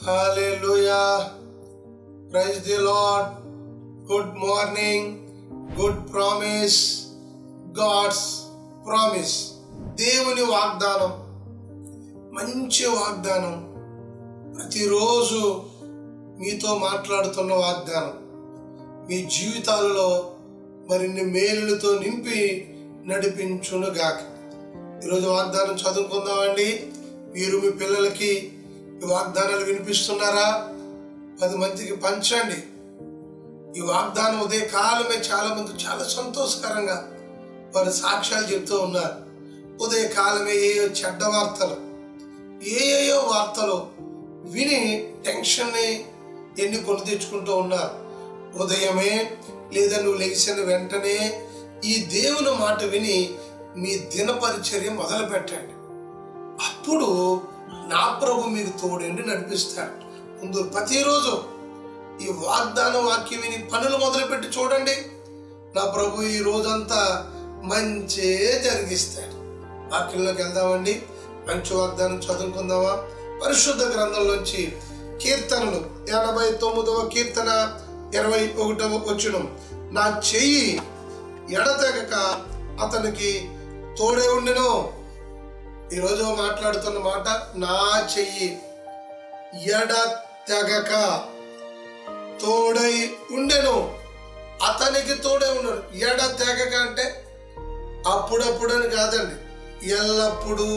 Hallelujah. Praise the Lord. Good morning. Good promise. God's promise. దేవుని వాగ్దానం, మంచి వాగ్దానం, ప్రతిరోజు మీతో మాట్లాడుతున్న వాగ్దానం, మీ జీవితాలలో మరిన్ని మేలులతో నింపి నడిపించునుగాక. ఈరోజు వాగ్దానం చదువుకుందామండి. మీరు మీ పిల్లలకి ఈ వాగ్దానాలు వినిపిస్తున్నారా? 10 మందికి పంచండి. ఈ వాగ్దానం ఉదయ కాలమే చాలా మంది చాలా సంతోషకరంగా వారి సాక్ష్యాలు చెప్తూ ఉన్నారు. ఉదయ కాలమే ఏయో చెడ్డ వార్తలు, ఏయో వార్తలు విని టెన్షన్ని ఎన్ని కొని తెచ్చుకుంటూ ఉన్నారు. ఉదయమే లేదా నువ్వు లెగిసిన వెంటనే ఈ దేవుని మాట విని మీ దినపరిచర్య మొదలు పెట్టండి. అప్పుడు నా ప్రభు మీకు తోడండి నడిపిస్తాడు. ముందు ప్రతిరోజు ఈ వాగ్దాన వాక్యం విని పనులు మొదలుపెట్టి చూడండి. నా ప్రభు ఈ రోజంతా మంచే జరిగిస్తాడు. వాక్యంలోకి వెళ్దామండి. మంచి వాగ్దానం చదువుకుందామా? పరిశుద్ధ గ్రంథంలోంచి కీర్తనలు 89వ కీర్తన 21వ వచనం. నా చెయ్యి ఎడతెగక అతనికి తోడే ఉండెను. ఈరోజు మాట్లాడుతున్న మాట, నా చెయ్యి ఎడతెగక తోడై ఉండెను, అతనికి తోడే ఉన్నాడు. ఎడతెగక అంటే అప్పుడప్పుడు అని కాదండి, ఎల్లప్పుడూ.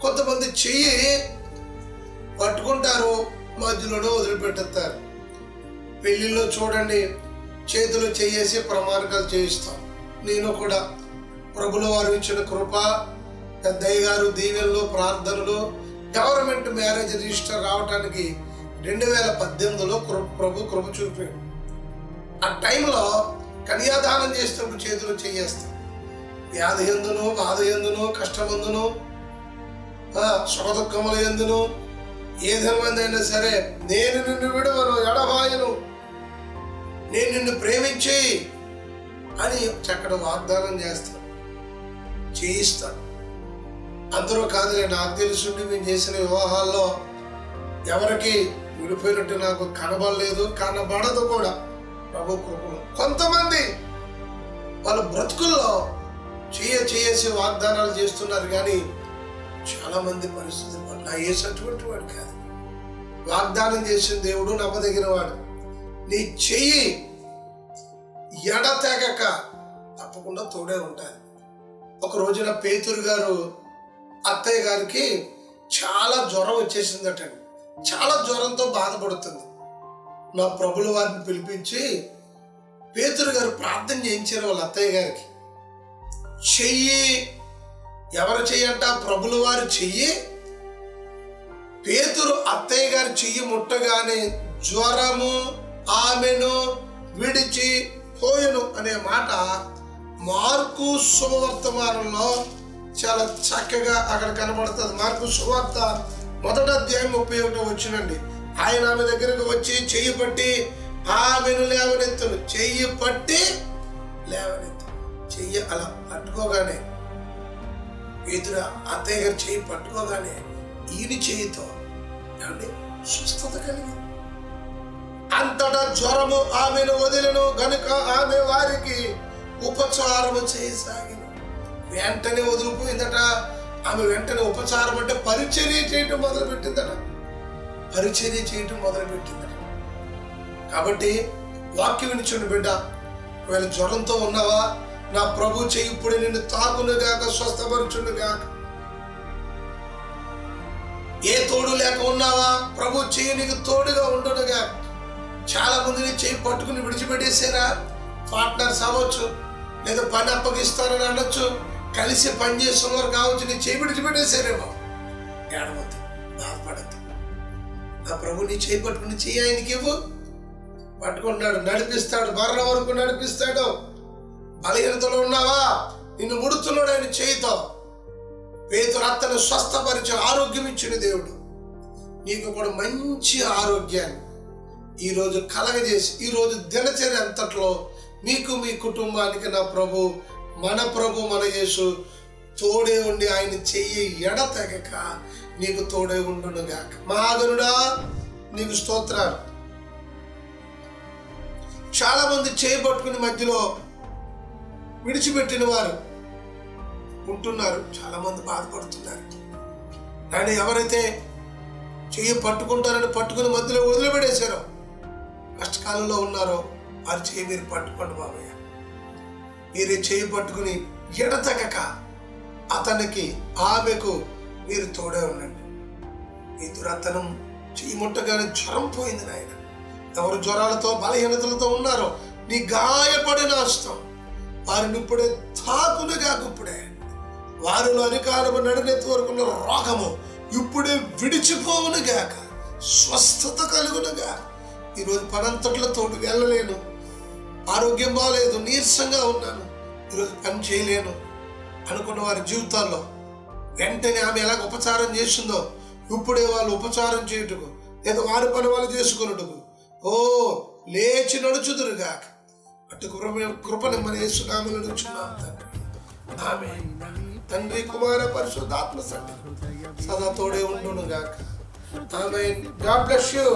కొంతమంది చెయ్యి పట్టుకుంటారు, మధ్యలోనే వదిలిపెట్టేస్తారు. పెళ్లిలో చూడండి, చేతులు చేసి ప్రమాణకాలు చేయిస్తాం. నేను కూడా ప్రభుల వారు ఇచ్చిన కృప, పెద్దయ్య గారు దీవెనలు, ప్రార్థనలు, గవర్నమెంట్ మ్యారేజ్ రిజిస్టర్ రావడానికి 2018లో ప్రభు కృప చూపాడు. ఆ టైంలో కన్యాదానం చేసినప్పుడు చేతులు చేయేస్తాం. వ్యాధి ఎందును, బాధ ఎందును, కష్టమందును, సుఖదుఖముల ఎందును, ఏదేమైనా సరే నేను నిన్ను విడవను, ఎడబాయను, నేను నిన్ను ప్రేమించి అని చక్కటి వాగ్దానం చేస్తాను, చేయిస్తాను. అందరూ కాదులే, నాకు తెలుసుండి మేము చేసిన వివాహాల్లో ఎవరికి విడిపోయినట్టు నాకు కనబడలేదు, కనబడదు కూడా ప్రభు కృపలో. కొంతమంది వాళ్ళ బ్రతుకుల్లో చేసి వాగ్దానాలు చేస్తున్నారు, కానీ చాలా మంది పరిస్థితులు నా అటువంటి వాడు కాదు. వాగ్దానం చేసిన దేవుడు నమ్మదగిన వాడు. నీ చెయ్యి ఎడతెగక తప్పకుండా తోడే ఉంటాయి. ఒక రోజున పేతురు గారు అత్తయ్య గారికి చాలా జ్వరం వచ్చేసిందటండి. చాలా జ్వరంతో బాధపడుతుంది. నా ప్రభుల వారిని పిలిపించి పేతురు గారు ప్రార్థన చేయించారు వాళ్ళ అత్తయ్య గారికి. చెయ్యి, ఎవరు చెయ్యంట? ప్రభుల వారు చెయ్యి. పేతురు అత్తయ్య గారి చెయ్యి ముట్టగానే జ్వరము ఆమెను విడిచి పోయెను అనే మాట మార్కు సువార్తమానంలో చాలా చక్కగా అక్కడ కనబడుతుంది. మార్కు సువార్త 1వ అధ్యాయం 31వ వచనం. ఆయన ఆమె దగ్గరకు వచ్చి చెయ్యి పట్టి ఆమెను లేవనెత్తును. చెయ్యి పట్టి లేవనెత్తు. చెయ్యి అలా పట్టుకోగానే, పేతురు అత్తయ్య గారు చెయ్యి పట్టుకోగానే ఈయన చెయ్యితో ఏమండి స్వస్థత కలిగింది. అంతటా జ్వరము ఆమెను వదిలను గనుక ఆమె వారికి ఉపచారము చేయసాగిన. వెంటనే వదిలిపోయిందట. ఆమె వెంటనే ఉపచారం అంటే పరిచర్య చేయటం మొదలుపెట్టిందట. కాబట్టి వాక్యం వినిచుండి బిడ్డ, ఒకవేళ జ్వరంతో ఉన్నావా, నా ప్రభు చెయ్యి ఇప్పుడు నిన్ను తాకునుగాక, స్వస్థపరచునుగాక. ఏ తోడు లేక ఉన్నావా, ప్రభు చెయ్యి నీకు తోడుగా ఉండునుగా. చాలా మందిని చెయ్యి పట్టుకుని విడిచిపెట్టేసారా? పార్ట్నర్స్ అవ్వచ్చు, లేదా పని అప్పగిస్తారని అనొచ్చు, కలిసి పని చేస్తున్నారు కావచ్చు, నీ చేయి విడిచిపెట్టేసారేమో. ఏడవద్దు, బాధపడద్దు. నా ప్రభు నీ చేయి పట్టుకుని చెయ్యి ఆయనకి ఇవ్వు. పట్టుకుంటున్నాడు, నడిపిస్తాడు, మరణ వరకు నడిపిస్తాడు. బలహీనతలో ఉన్నావా, నిన్ను ముడుతున్నాడు ఆయన చేయితో. పేతురు అత్తను స్వస్థపరిచి ఆరోగ్యం ఇచ్చిన దేవుడు నీకు కూడా మంచి ఆరోగ్యాన్ని ఈరోజు కలగజేసి, ఈరోజు దినచర్య అంతట్లో మీకు, మీ కుటుంబానికి నా ప్రభు, మన యేసు తోడే ఉండి ఆయన చెయ్యి ఎడతెగక నీకు తోడే ఉండునుగాక. మహాగణుడా నీకు స్తోత్రాలు. చాలా మంది చేయబట్టుకుని మధ్యలో విడిచిపెట్టిన వారు ఉంటున్నారు, చాలా మంది బాధపడుతున్నారు. ఆయన ఎవరైతే చెయ్యి పట్టుకుంటారని పట్టుకుని మధ్యలో వదిలిపెట్టేశారో, కష్టకాలంలో ఉన్నారో వారి చెయ్యి మీరు పట్టుకోండి బాబయ్య. మీరే చెయ్యి పట్టుకుని ఎడతెగక అతనికి ఆమెకు మీరు తోడే ఉండండి. ఈ దురతనం చెయ్యి ముట్టగానే జ్వరం పోయింది నాయన. ఎవరు జ్వరాలతో బలహీనతలతో ఉన్నారో నీ గాయపడిన హస్తం వారిని ఇప్పుడే తాకునుగాక. ఇప్పుడే వారిలో అధికారము నడినెత్తి వరకు ఉన్న రోగము ఇప్పుడే విడిచిపోవునుగాక. స్వస్థత కలుగునుగా. ఈరోజు పనంతట్లో తోడు వెళ్ళలేను, ఆరోగ్యం బాగాలేదు, నీరసంగా ఉన్నాను, ఈరోజు పని చేయలేను అనుకున్న వారి జీవితాల్లో వెంటనే ఆమె ఎలాగ ఉపచారం చేసిందో ఇప్పుడే వాళ్ళు ఉపచారం చేయుటకు లేదా వారి పని వాళ్ళు చేసుకున్నట్టుకు లేచి నడుచుదురుగాక. అటు కృపను మన యేసునామములో నడుచున్నాం తండ్రి. ఆమేన్. తండ్రి కుమార పరిశుద్ధాత్మ సన్నిధి సదా తోడే ఉండునుగాక. ఆమేన్. God bless you.